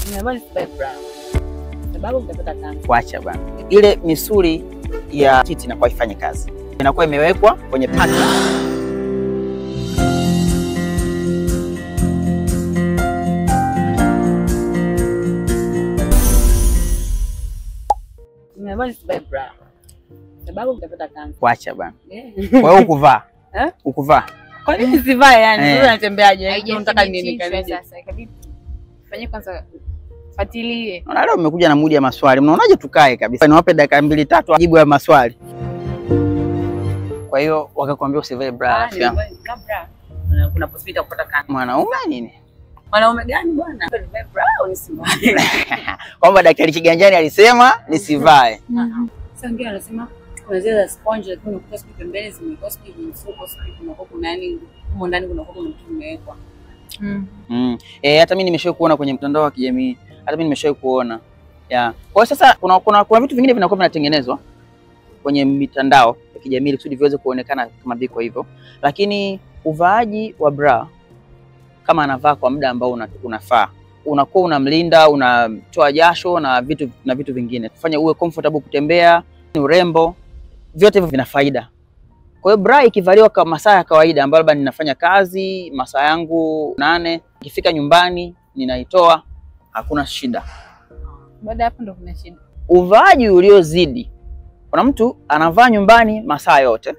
Nimevaa bra. Sababu mtapata kansa. Kuacha bana. Ile misuli ya titi inakuwa ifanye kazi. Inakuwa imewekwa kwenye paki. Nimevaa bra. Sababu mtapata kansa. Kuacha bana. Kwa hiyo ukuvaa. Ukuvaa. Kwa nini sivae yani? Wewe unatembeaje? Unataka nini kanisa sasa? Ikabidi fanye kwanza fuatilie. Naona leo umekuja na mudi ya maswali. Mnaonaje tukae kabisa? Niwape dakika 2-3 ajibu ya maswali. Kwa hiyo wakakwambia usivae bra. Kuna possibility ya kupata kansa. Mwanaume nini? Mwanaume gani bwana? Nivae bra au nisivae? Kwamba daktari Kiganjani alisema nisivae. Sasa wengine wanasema kuna zile sponge lakini unakuta siku pembeni zimekuwa siku mfuko siku kuna yani huko ndani kuna mtu umewekwa. Hata mimi nimeshawahi kuona kwenye mtandao wa kijamii. Hata mimi nimeshawahi kuona. Kwa sasa kuna vitu vingine vinakuwa vinatengenezwa kwenye mitandao ya kijamii ili kusudi viweze kuonekana kama viko hivyo. Lakini uvaaji wa bra kama anavaa kwa muda ambao unafaa, unakuwa unamlinda, unatoa jasho na vitu vingine. Kufanya uwe comfortable kutembea, urembo, vyote hivyo vina faida. Kwa hiyo bra ikivaliwa kwa masaa ya kawaida ambayo labda ninafanya kazi, masaa yangu 8, nikifika nyumbani ninaitoa, hakuna shida. Baada hapo ndo kuna shida. Uvaaji uliozidi. Kuna mtu anavaa nyumbani masaa yote.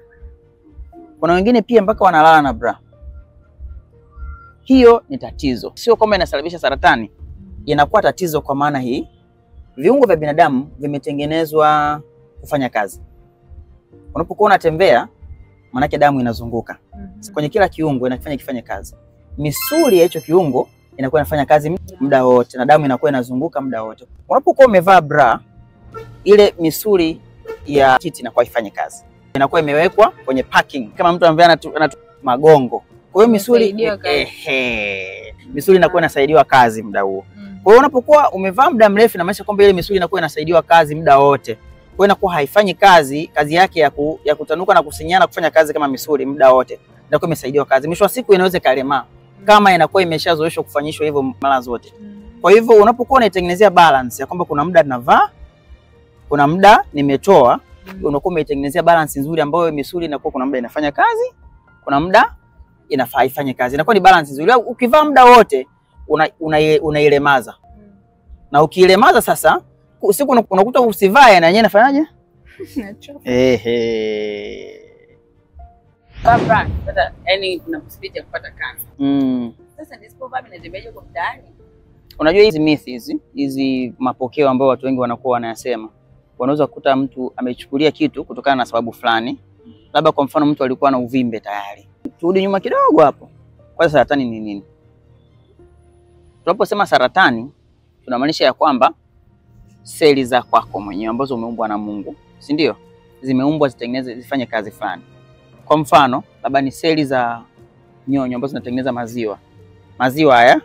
Kuna wengine pia mpaka wanalala na bra. Hiyo ni tatizo. Sio kwamba inasababisha saratani. Inakuwa tatizo kwa maana hii viungo vya binadamu vimetengenezwa kufanya kazi. Unapokuwa unatembea maana yake damu inazunguka. Kwenye kila kiungo kifanye kazi. Misuli ya hicho kiungo inakuwa inafanya kazi muda wote na damu inakuwa inazunguka muda wote. Unapokuwa umevaa bra, ile misuli ya titi inakuwa ifanye kazi. Inakuwa imewekwa kwenye parking kama mtu ambaye ana magongo. Kwa hiyo misuli inakuwa inasaidiwa kazi muda huo. Kwa hiyo unapokuwa umevaa muda mrefu na maana kwamba ile misuli inakuwa inasaidiwa kazi muda wote. Kwa hiyo inakuwa haifanyi kazi yake ya kutanuka na kusinyana kufanya kazi kama misuli muda wote. Inakuwa imesaidiwa kazi. Mwisho wa siku inaweza kalema kama inakuwa imeshazoeshwa kufanyishwa hivyo mara zote. Kwa hivyo unapokuwa unaitengenezea balance ya kwamba kuna muda ninavaa, kuna muda nimetoa, unakuwa umeitengenezea balance nzuri ambayo misuli inakuwa kuna muda inafanya kazi, kuna muda inafaa ifanye kazi. Inakuwa ni balance nzuri. Ukivaa muda wote unailemaza. Na ukiilemaza sasa usiku unakuta usivae na yenyewe inafanyaje? Bra, sasa yani kuna possibility ya kupata kansa. Sasa nisipovaa ninatembeaje huko mtaani? Unajua hizi myths hizi mapokeo ambayo watu wengi wanakuwa wanayasema. Wanaweza kukuta mtu amechukulia kitu kutokana na sababu fulani. Labda kwa mfano mtu alikuwa na uvimbe tayari. Turudi nyuma kidogo hapo. Kwa saratani ni nini? Tunaposema saratani tunamaanisha ya kwamba seli za kwako mwenyewe ambazo umeumbwa na Mungu, si ndio? Zimeumbwa zifanye kazi fulani. Kwa mfano, labda ni seli za nyonyo ambazo zinatengeneza maziwa. Maziwa haya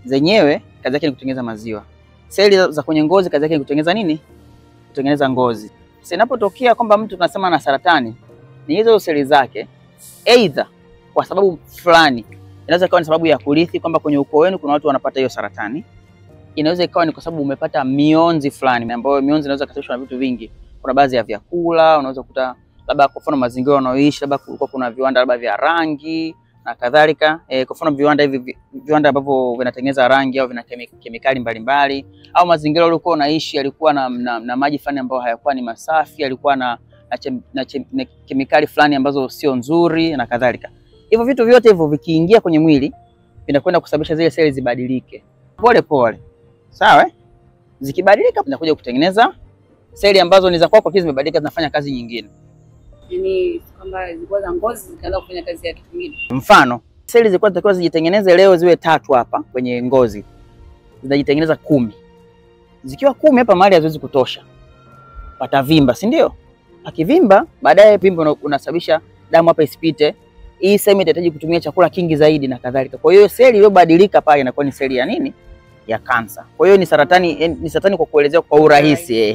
zenyewe kazi yake ni kutengeneza maziwa. Seli za kwenye ngozi kazi yake ni kutengeneza nini? Kutengeneza ngozi. Sasa inapotokea kwamba mtu tunasema na saratani, ni hizo seli zake either kwa sababu fulani, inaweza kuwa ni sababu ya kurithi kwamba kwenye ukoo wenu kuna watu wanapata hiyo saratani. Inaweza ikawa ni kwa sababu umepata mionzi fulani ambayo mionzi inaweza kusababishwa na vitu vingi. Kuna baadhi ya vyakula, unaweza kukuta labda kwa mfano mazingira unaoishi, labda kulikuwa kuna viwanda labda vya rangi na kadhalika. Kwa mfano viwanda ambavyo vinatengeneza rangi au vina kemikali mbalimbali, au mazingira uliokuwa unaishi yalikuwa na maji fulani ambayo hayakuwa ni masafi, yalikuwa na kemikali fulani ambazo sio nzuri na kadhalika. Hivyo vitu vyote hivyo vikiingia kwenye mwili vinakwenda kusababisha zile seli zibadilike pole pole. Sawa? Zikibadilika zinakuja kutengeneza seli ambazo ni za kwako pia zimebadilika zinafanya kazi nyingine. Yaani kwamba zilikuwa za ngozi zikaanza kufanya kazi ya kitu kingine. Mfano, seli zilikuwa zinatakiwa zijitengeneze leo ziwe 3 hapa kwenye ngozi. Zinajitengeneza 10. Zikiwa 10 hapa mahali haziwezi kutosha. Patavimba, si ndio? Akivimba, baadaye vimbo unasababisha damu hapa isipite. Hii sehemu itahitaji kutumia chakula kingi zaidi na kadhalika. Kwa hiyo seli iliyobadilika pale inakuwa ni seli ya nini? Ya kansa. Kwa hiyo ni saratani kwa kuelezea kwa urahisi.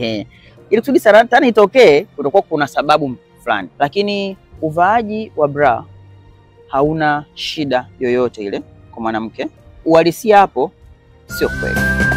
Ili kusudi saratani itokee, kutakuwa kuna sababu fulani. Lakini uvaaji wa bra hauna shida yoyote ile kwa mwanamke. Uhalisia hapo sio kweli.